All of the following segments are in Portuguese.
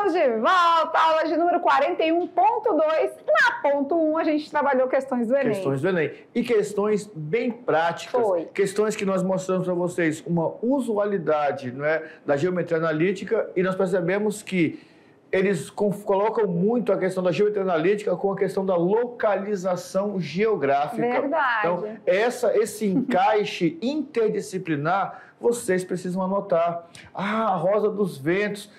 Estamos de volta, aula de número 41.2. Na ponto 1 a gente trabalhou questões do Enem. Questões do Enem. E questões bem práticas. Foi. Questões que nós mostramos para vocês uma usualidade, não é, da geometria analítica, e nós percebemos que eles colocam muito a questão da geometria analítica com a questão da localização geográfica. Verdade. Então, esse encaixe interdisciplinar, vocês precisam anotar. A rosa dos ventos.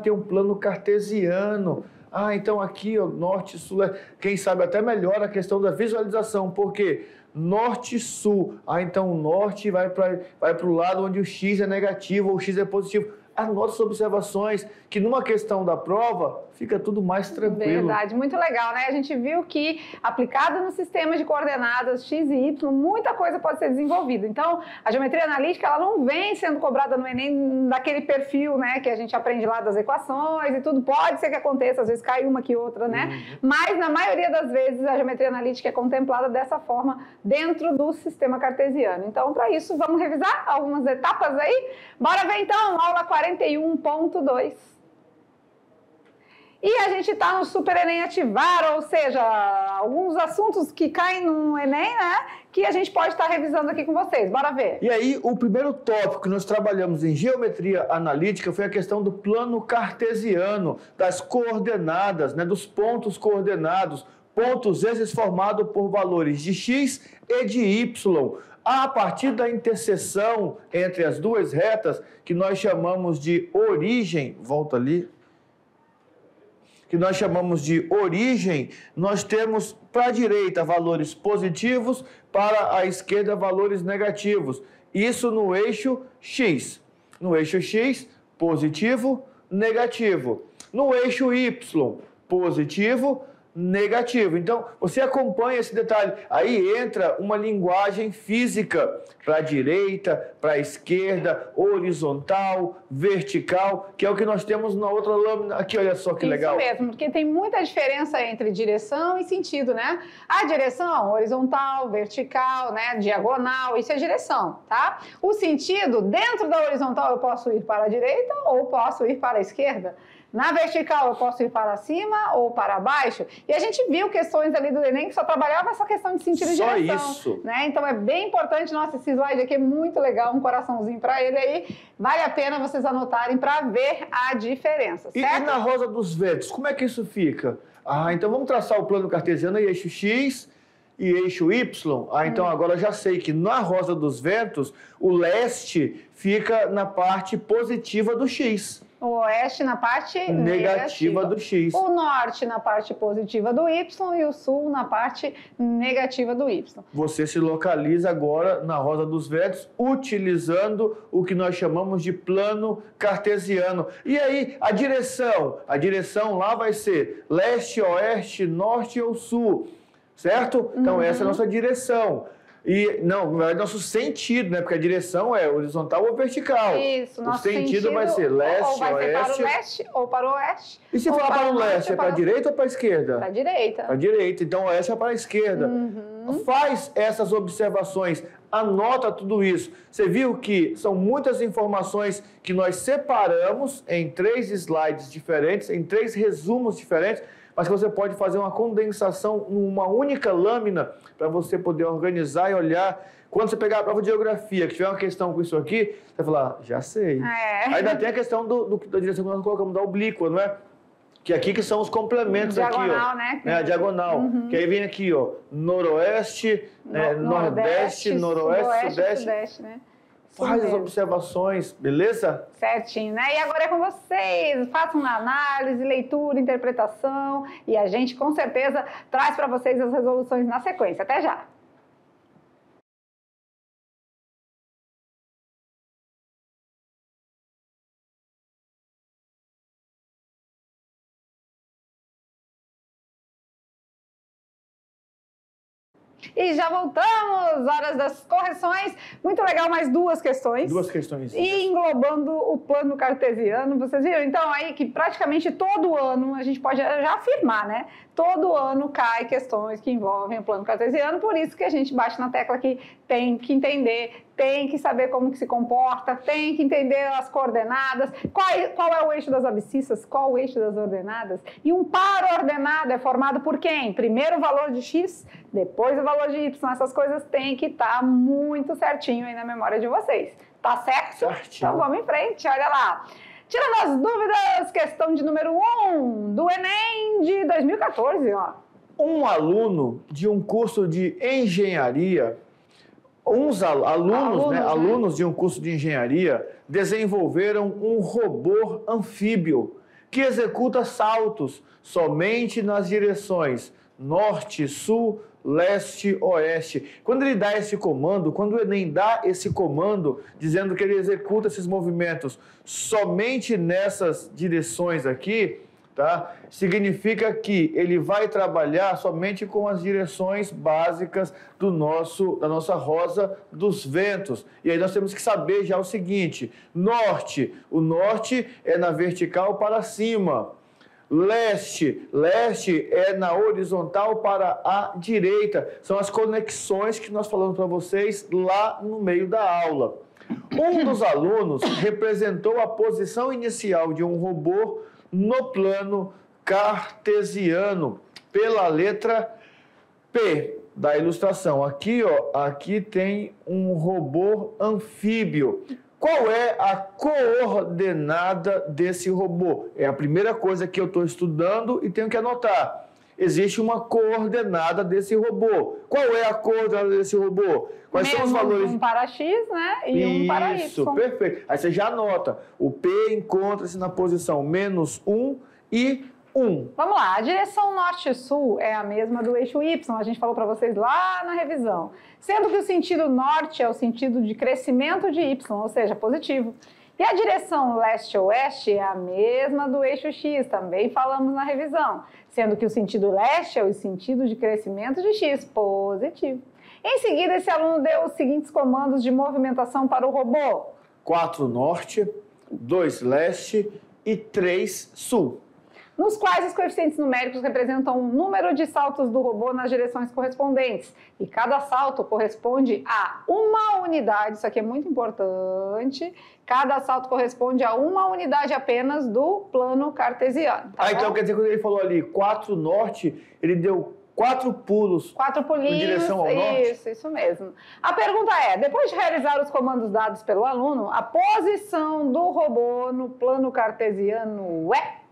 Tem um plano cartesiano. Então aqui, ó, norte, sul, quem sabe até melhor a questão da visualização, porque norte e sul. Então o norte vai para o lado onde o x é negativo ou o x é positivo. Anote as observações, que numa questão da prova fica tudo mais tranquilo. Verdade, muito legal, né? A gente viu que, aplicado no sistema de coordenadas x e y, muita coisa pode ser desenvolvida. Então, a geometria analítica, ela não vem sendo cobrada no Enem daquele perfil, né, que a gente aprende lá das equações e tudo. Pode ser que aconteça, às vezes cai uma que outra, né? Mas, na maioria das vezes, a geometria analítica é contemplada dessa forma dentro do sistema cartesiano. Então, para isso, vamos revisar algumas etapas aí? Bora ver, então, aula 41.2. E a gente está no Super Enem Ativar, ou seja, alguns assuntos que caem no Enem, né? Que a gente pode estar revisando aqui com vocês. Bora ver. E aí, o primeiro tópico que nós trabalhamos em geometria analítica foi a questão do plano cartesiano, das coordenadas, né? Dos pontos coordenados, pontos esses formados por valores de x e de y. A partir da interseção entre as duas retas, que nós chamamos de origem, volta ali, que nós chamamos de origem, nós temos para a direita valores positivos, para a esquerda valores negativos. Isso no eixo X. No eixo X, positivo, negativo. No eixo Y, positivo, negativo. Então, você acompanha esse detalhe. Aí entra uma linguagem física para a direita, para a esquerda, horizontal, vertical, que é o que nós temos na outra lâmina. Aqui, olha só que legal. Isso mesmo, porque tem muita diferença entre direção e sentido, né? A direção, horizontal, vertical, né? Diagonal, isso é direção, tá? O sentido, dentro da horizontal eu posso ir para a direita ou posso ir para a esquerda. Na vertical eu posso ir para cima ou para baixo. E a gente viu questões ali do Enem que só trabalhava essa questão de sentido e direção. Só isso. Né? Então é bem importante, nossa, esse slide aqui é muito legal, um coraçãozinho para ele aí. Vale a pena vocês anotarem para ver a diferença, certo? E na rosa dos ventos, como é que isso fica? Então vamos traçar o plano cartesiano em eixo X e eixo Y. Então agora eu já sei que na rosa dos ventos, o leste fica na parte positiva do X. O oeste na parte negativa do X. O norte na parte positiva do Y e o sul na parte negativa do Y. Você se localiza agora na rosa dos ventos utilizando o que nós chamamos de plano cartesiano. E aí, a direção lá vai ser leste, oeste, norte ou sul, certo? Então, essa é a nossa direção. E, não, é nosso sentido, né? Porque a direção é horizontal ou vertical. Isso, nosso sentido vai ser leste, ou vai oeste. ser para o leste ou para o oeste. E se falar para o leste, é para a direita ou para a esquerda? Para a direita. Para a direita, então oeste é para a esquerda. Faz essas observações, anota tudo isso. Você viu que são muitas informações que nós separamos em 3 slides diferentes, em 3 resumos diferentes, mas que você pode fazer uma condensação numa única lâmina para você poder organizar e olhar. Quando você pegar a prova de geografia, que tiver uma questão com isso aqui, você vai falar, já sei. Aí ainda tem a questão da direção que nós colocamos, da oblíqua, não é? Que aqui que são os complementos diagonal, aqui, ó. A diagonal. Que aí vem aqui, ó, noroeste, nordeste, noroeste, sudeste. Né? Faz as observações, beleza? Certinho, né? E agora é com vocês. Façam uma análise, leitura, interpretação e a gente com certeza traz para vocês as resoluções na sequência. Até já! E já voltamos, horas das correções. Muito legal, mais duas questões. Duas questões. E englobando o plano cartesiano, vocês viram? Então, aí que praticamente todo ano, a gente pode já afirmar, né? Todo ano cai questões que envolvem o plano cartesiano, por isso que a gente bate na tecla que tem que entender, tem que saber como que se comporta, tem que entender as coordenadas, qual é o eixo das abscissas, qual o eixo das ordenadas. E um par ordenado é formado por quem? Primeiro o valor de x, depois o valor de y. Essas coisas têm que estar muito certinho aí na memória de vocês. Tá certo? Certinho. Então vamos em frente, olha lá. Tirando as dúvidas, questão de número 1 do Enem de 2014, ó. Um aluno de um curso de engenharia, alunos de um curso de engenharia desenvolveram um robô anfíbio que executa saltos somente nas direções norte, sul, leste, oeste. Quando ele dá esse comando, quando o Enem dá esse comando, dizendo que ele executa esses movimentos somente nessas direções aqui, tá? Significa que ele vai trabalhar somente com as direções básicas da nossa rosa dos ventos. E aí nós temos que saber já o seguinte: norte, o norte é na vertical para cima. Leste é na horizontal para a direita. São as conexões que nós falamos para vocês lá no meio da aula. Um dos alunos representou a posição inicial de um robô no plano cartesiano pela letra P da ilustração. Aqui, ó, aqui tem um robô anfíbio. Qual é a coordenada desse robô? É a primeira coisa que eu estou estudando e tenho que anotar. Existe uma coordenada desse robô. Qual é a coordenada desse robô? Quais são os valores? Um para X, né? E um para Y. Isso, perfeito. Aí você já anota. O P encontra-se na posição -1 e 1. Vamos lá. A direção norte-sul é a mesma do eixo Y. A gente falou para vocês lá na revisão. Sendo que o sentido norte é o sentido de crescimento de Y, ou seja, positivo. E a direção leste-oeste é a mesma do eixo X, também falamos na revisão. Sendo que o sentido leste é o sentido de crescimento de X, positivo. Em seguida, esse aluno deu os seguintes comandos de movimentação para o robô: 4 norte, 2 leste e 3 sul. Nos quais os coeficientes numéricos representam o número de saltos do robô nas direções correspondentes. E cada salto corresponde a uma unidade, isso aqui é muito importante, cada salto corresponde a uma unidade apenas do plano cartesiano. Tá bom? Então quer dizer que quando ele falou ali 4 norte, ele deu 4 pulos. 4 pulinhos, em direção ao norte? Isso mesmo. A pergunta é, depois de realizar os comandos dados pelo aluno, a posição do robô no plano cartesiano é...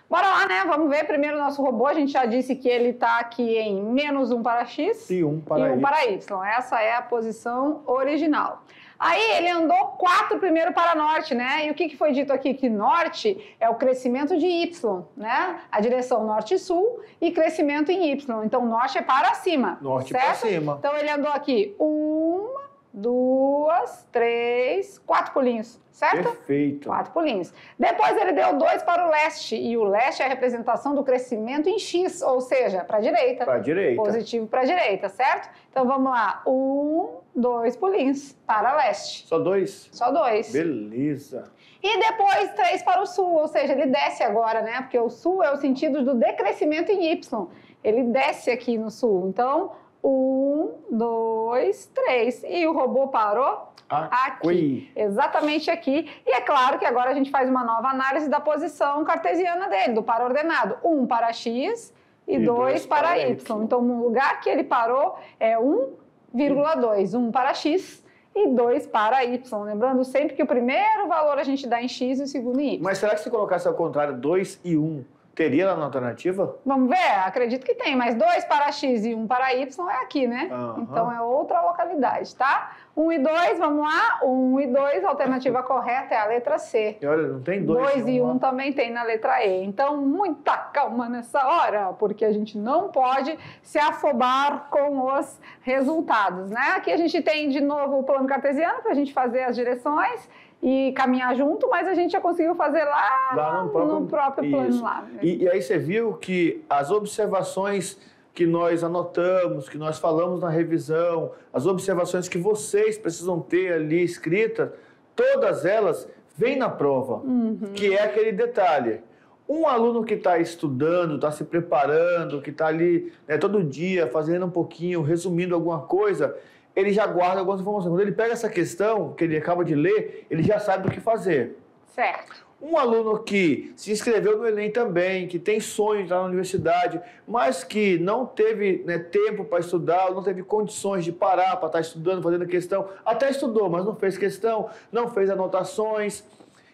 Bora lá, né? Vamos ver primeiro o nosso robô. A gente já disse que ele está aqui em -1 para X e 1 para Y. Essa é a posição original. Aí ele andou 4 primeiro para norte, né? E o que foi dito aqui? Que norte é o crescimento de Y, né? A direção norte-sul e crescimento em Y. Então, norte é para cima, norte certo? para cima. Então, ele andou aqui 1, 2, 3, 4 pulinhos, certo? Perfeito. 4 pulinhos. Depois ele deu 2 para o leste, e o leste é a representação do crescimento em X, ou seja, para a direita. Para a direita. Positivo para a direita, certo? Então vamos lá, 1, 2 pulinhos para leste. Só 2? Só 2. Beleza. E depois 3 para o sul, ou seja, ele desce agora, né? Porque o sul é o sentido do decrescimento em Y. Ele desce aqui no sul. Então, 1, 2, 3. E o robô parou aqui. Exatamente aqui. E é claro que agora a gente faz uma nova análise da posição cartesiana dele, do par ordenado. 1 para X e 2 para Y. Então, no lugar que ele parou é 1,2. 1 para X e 2 para Y. Lembrando sempre que o primeiro valor a gente dá em X e o segundo em Y. Mas será que se colocasse ao contrário 2 e 1, teria lá na alternativa? Vamos ver? Acredito que tem, mas 2 para X e 1 para Y é aqui, né? Então é outra localidade, tá? 1 e 2, vamos lá? 1 e 2, a alternativa correta é a letra C. E olha, não tem 2. 2 e 1 também tem na letra E. Então, muita calma nessa hora, porque a gente não pode se afobar com os resultados, né? Aqui a gente tem de novo o plano cartesiano para a gente fazer as direções e caminhar junto, mas a gente já conseguiu fazer lá no próprio plano lá. E aí você viu que as observações que nós anotamos, que nós falamos na revisão, as observações que vocês precisam ter ali escritas, todas elas vêm na prova, que é aquele detalhe. Um aluno que está estudando, está se preparando, que está ali, né, todo dia fazendo um pouquinho, resumindo alguma coisa, ele já guarda algumas informações. Quando ele pega essa questão que ele acaba de ler, ele já sabe o que fazer. Certo. Um aluno que se inscreveu no Enem também, que tem sonho de estar na universidade, mas que não teve, né, tempo para estudar, não teve condições de parar para estar estudando, fazendo questão, até estudou, mas não fez questão, não fez anotações,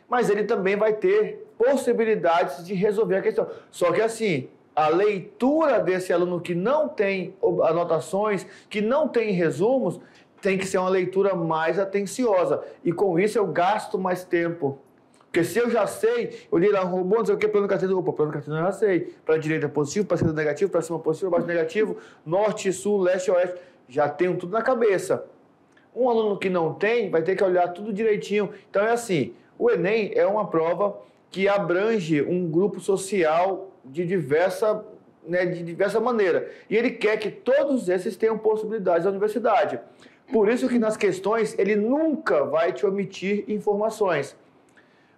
mas ele também vai ter possibilidades de resolver a questão. Só que assim, a leitura desse aluno que não tem anotações, que não tem resumos, tem que ser uma leitura mais atenciosa. E com isso eu gasto mais tempo. Porque se eu já sei, eu li lá um robô, não sei o que, plano cartesiano, plano cartesiano eu já sei. Para a direita positivo, para a esquerda negativo, para cima positivo, para baixo negativo, norte, sul, leste, oeste. Já tenho tudo na cabeça. Um aluno que não tem, vai ter que olhar tudo direitinho. Então é assim, o Enem é uma prova que abrange um grupo social de diversa maneira. E ele quer que todos esses tenham possibilidades na universidade. Por isso que nas questões ele nunca vai te omitir informações.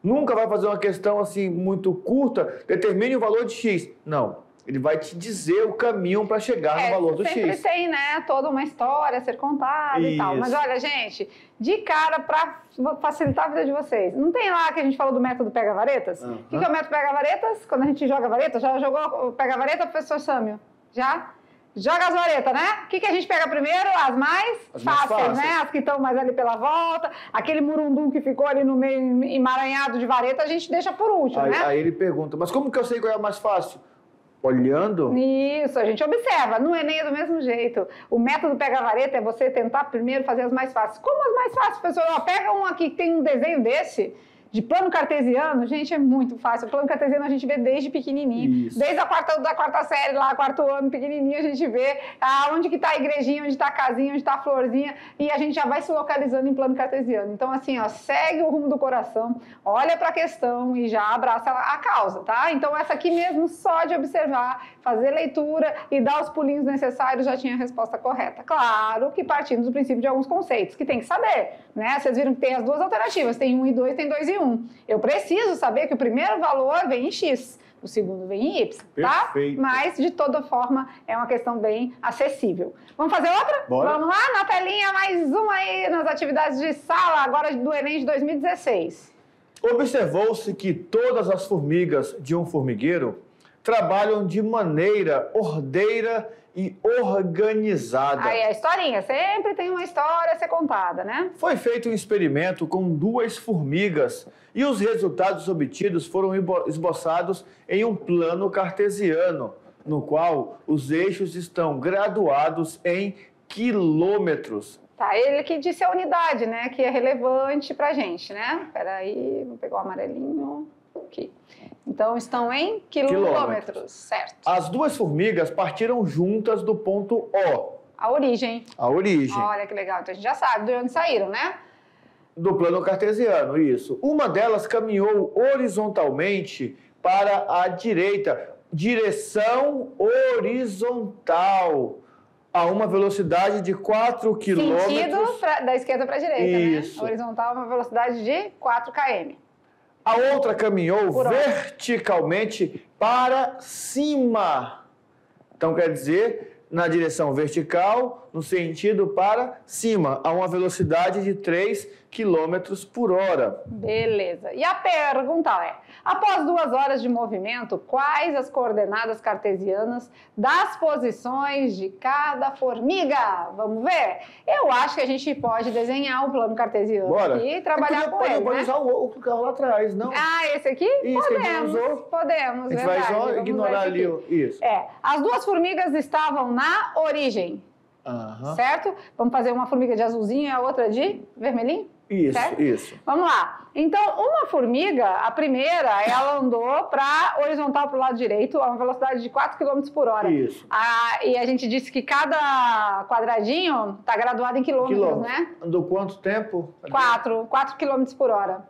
Nunca vai fazer uma questão assim muito curta, determine o valor de X. Não, ele vai te dizer o caminho para chegar no valor do X. Sempre tem, né, toda uma história a ser contada e tal. Mas olha, gente, de cara, para facilitar a vida de vocês, não tem lá que a gente falou do método pega-varetas? O que é o método pega-varetas? Quando a gente joga vareta, já jogou o pega-vareta, professor Sâmio? Já? Joga as varetas, né? O que a gente pega primeiro? As mais fáceis, né? As que estão mais ali pela volta. Aquele murundum que ficou ali no meio emaranhado de vareta, a gente deixa por último, né? Aí ele pergunta, mas como que eu sei qual é a mais fácil? Olhando? Isso, a gente observa. No Enem é do mesmo jeito. O método pega-vareta é você tentar primeiro fazer as mais fáceis. Como as mais fáceis, pessoal? Pega um aqui que tem um desenho desse, de plano cartesiano, gente, é muito fácil. O plano cartesiano a gente vê desde pequenininho. Isso. Desde a quarta série, lá, quarto ano, pequenininho, a gente vê onde que está a igrejinha, onde está a casinha, onde está a florzinha, e a gente já vai se localizando em plano cartesiano. Então, assim, ó, segue o rumo do coração, olha para a questão e já abraça a causa, tá? Então, essa aqui mesmo, só de observar, fazer leitura e dar os pulinhos necessários, já tinha a resposta correta. Claro que partindo do princípio de alguns conceitos, que tem que saber, né? Vocês viram que tem as duas alternativas, tem 1 e 2, tem 2 e 1. Eu preciso saber que o primeiro valor vem em X, o segundo vem em Y, tá? Perfeito. Mas, de toda forma, é uma questão bem acessível. Vamos fazer outra? Bora. Vamos lá, na telinha, mais uma aí nas atividades de sala, agora do Enem de 2016. Observou-se que todas as formigas de um formigueiro trabalham de maneira ordeira e organizada. Aí a historinha, sempre tem uma história a ser contada, né? Foi feito um experimento com 2 formigas e os resultados obtidos foram esboçados em um plano cartesiano, no qual os eixos estão graduados em quilômetros. Tá, ele que disse a unidade, né, que é relevante pra gente, né? Peraí, vou pegar o amarelinho aqui. Então, estão em quilômetros, certo. As 2 formigas partiram juntas do ponto O. A origem. A origem. Olha que legal. Então, a gente já sabe de onde saíram, né? Do plano cartesiano, isso. Uma delas caminhou horizontalmente para a direita. Direção horizontal. A uma velocidade de 4 km. Sentido da esquerda para a direita, isso, né? Horizontal, uma velocidade de 4 km. A outra caminhou verticalmente para cima. Então, quer dizer, na direção vertical, no sentido para cima, a uma velocidade de 3 km por hora. Beleza. E a pergunta é, após 2 horas de movimento, quais as coordenadas cartesianas das posições de cada formiga? Vamos ver? Eu acho que a gente pode desenhar o plano cartesiano aqui e trabalhar com ele, pode usar o carro lá atrás, não? Ah, esse aqui? Isso, podemos, podemos, a gente vai só ignorar ali isso. As 2 formigas estavam na origem, certo? Vamos fazer uma formiga de azulzinho e a outra de vermelhinho? Isso, certo? Isso. Vamos lá. Então, uma formiga, a primeira, ela andou para horizontal para o lado direito a uma velocidade de 4 km por hora. Isso. E a gente disse que cada quadradinho está graduado em quilômetros, né? Andou quanto tempo? 4 km por hora.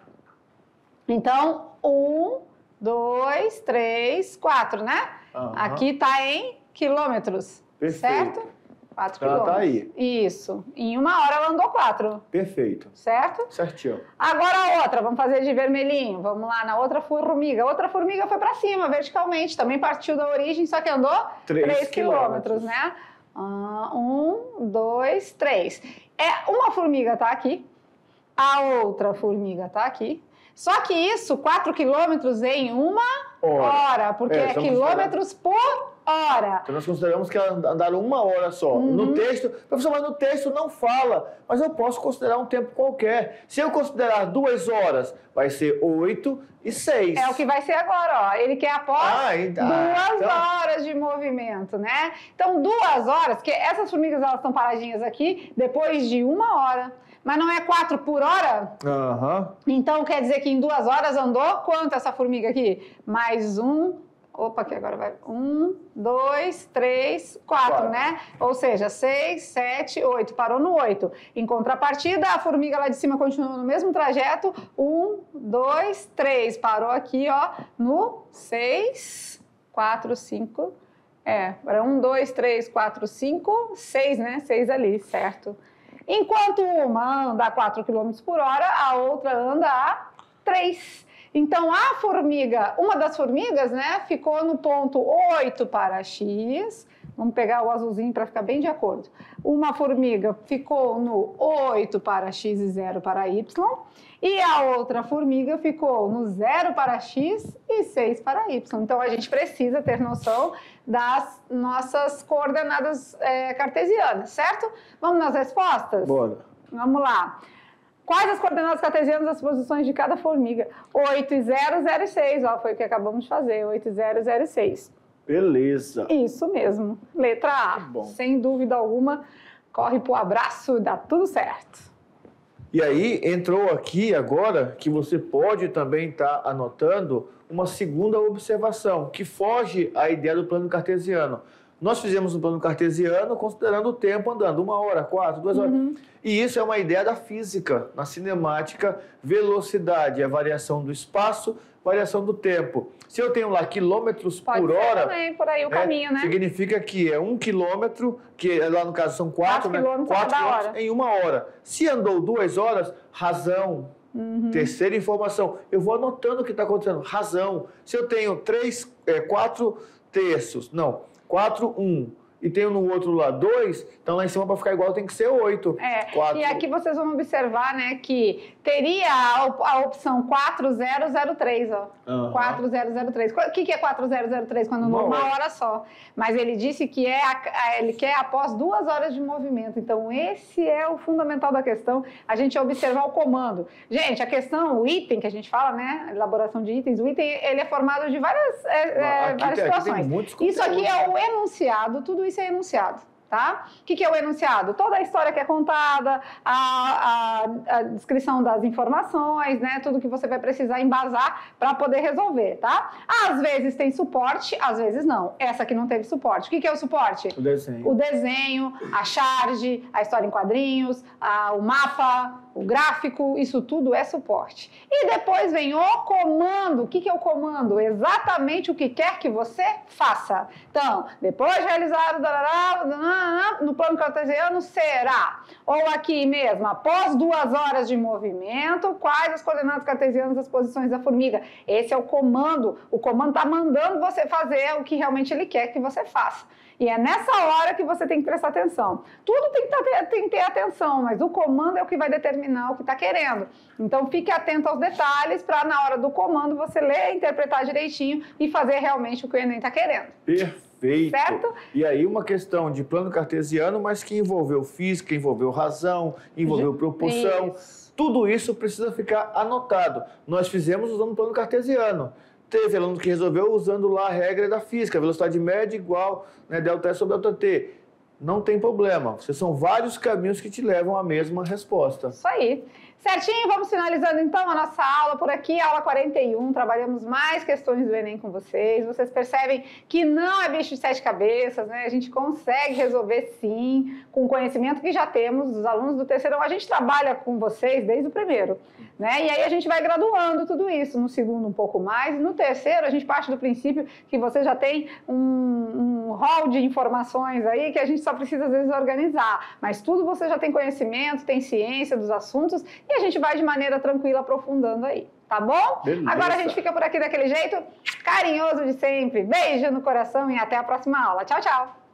Então, 1, 2, 3, 4, né? Aqui está em quilômetros. Perfeito. Certo? 4 quilômetros. Ela tá aí. Isso. Em 1 hora ela andou 4. Perfeito. Certo? Certinho. Agora a outra, vamos fazer de vermelhinho. Vamos lá, na outra formiga. A outra formiga foi para cima, verticalmente. Também partiu da origem, só que andou 3 quilômetros, né? 1, 2, 3. Uma formiga tá aqui, a outra formiga tá aqui. Só que isso, 4 quilômetros em 1 hora, porque é quilômetros por hora. Então nós consideramos que elas andaram 1 hora só. No texto, professor, mas no texto não fala. Mas eu posso considerar um tempo qualquer. Se eu considerar 2 horas, vai ser 8 e 6. É o que vai ser agora, ó. Ele quer após 2 horas de movimento, né? Então, 2 horas, porque essas formigas elas estão paradinhas aqui depois de 1 hora. Mas não é 4 por hora? Então, quer dizer que em 2 horas andou quanto essa formiga aqui? Mais 1... Opa, aqui agora vai. 1, 2, 3, 4, né? Ou seja, 6, 7, 8. Parou no 8. Em contrapartida, a formiga lá de cima continua no mesmo trajeto. 1, 2, 3. Parou aqui, ó, no 6, 4, 5. Agora 1, 2, 3, 4, 5, 6, né? 6 ali, certo? Enquanto uma anda a 4 km por hora, a outra anda a 3. Então, a formiga, uma das formigas, né, ficou no ponto 8 para X. Vamos pegar o azulzinho para ficar bem de acordo. Uma formiga ficou no 8 para X e 0 para Y. E a outra formiga ficou no 0 para X e 6 para Y. Então, a gente precisa ter noção das nossas coordenadas cartesianas, certo? Vamos nas respostas? Bora. Vamos lá. Quais as coordenadas cartesianas das posições de cada formiga? 8 e 0, 0 e 6. Ó, foi o que acabamos de fazer. 8 e 0, 0 e 6. Beleza. Isso mesmo. Letra A. Bom. Sem dúvida alguma, corre pro abraço e dá tudo certo. E aí, entrou aqui agora que você pode também estar anotando uma segunda observação, que foge à ideia do plano cartesiano. Nós fizemos um plano cartesiano considerando o tempo andando, 1 hora, 4, 2 horas. E isso é uma ideia da física. Na cinemática, velocidade é a variação do espaço, variação do tempo. Se eu tenho lá quilômetros por hora... também, por aí o caminho, né? Significa que é 1 quilômetro, que lá no caso são 4, né? 4 quilômetros em 1 hora. Se andou 2 horas, razão. Terceira informação. Eu vou anotando o que está acontecendo. Razão. Se eu tenho 4 terços, não... 4, 1, e tenho no outro lá 2, então lá em cima para ficar igual tem que ser 8. 4. E aqui vocês vão observar, né, que teria a opção 4003, ó. 4003. O que é 4003 quando não 1 hora só? Mas ele disse que ele quer após 2 horas de movimento. Então esse é o fundamental da questão, a gente observar o comando. Gente, a questão, o item que a gente fala, né, elaboração de itens, o item ele é formado de várias situações. Isso aqui é o enunciado, tudo isso é enunciado. Tá? O que é o enunciado? Toda a história que é contada, a descrição das informações, né? Tudo que você vai precisar embasar para poder resolver, tá? Às vezes tem suporte, às vezes não. Essa aqui não teve suporte. O que é o suporte? O desenho. O desenho, a charge, a história em quadrinhos, o mapa, o gráfico, isso tudo é suporte. E depois vem o comando. O que é o comando? Exatamente o que quer que você faça. Então, depois de realizar no plano cartesiano será, ou aqui mesmo, após 2 horas de movimento, quais as coordenadas cartesianas das posições da formiga? Esse é o comando está mandando você fazer o que realmente ele quer que você faça. E é nessa hora que você tem que prestar atenção. Tudo tem que ter atenção, mas o comando é o que vai determinar o que está querendo. Então, fique atento aos detalhes para, na hora do comando, você ler, interpretar direitinho e fazer realmente o que o Enem está querendo. Perfeito. Certo? E aí uma questão de plano cartesiano, mas que envolveu física, envolveu razão, envolveu proporção. Isso. Tudo isso precisa ficar anotado. Nós fizemos usando o plano cartesiano. Teve aluno que resolveu usando lá a regra da física, velocidade média igual, né, delta S sobre delta T. Não tem problema, são vários caminhos que te levam à mesma resposta. Isso aí. Certinho, vamos finalizando então a nossa aula por aqui, aula 41, trabalhamos mais questões do Enem com vocês. Vocês percebem que não é bicho de 7 cabeças, né? A gente consegue resolver sim, com o conhecimento que já temos, os alunos do terceirão, a gente trabalha com vocês desde o primeiro, né? E aí a gente vai graduando tudo isso, no segundo um pouco mais, e no terceiro a gente parte do princípio que você já tem um rol de informações aí que a gente só precisa, às vezes, organizar. Mas tudo você já tem conhecimento, tem ciência dos assuntos e a gente vai de maneira tranquila aprofundando aí. Tá bom? Beleza. Agora a gente fica por aqui daquele jeito carinhoso de sempre. Beijo no coração e até a próxima aula. Tchau, tchau!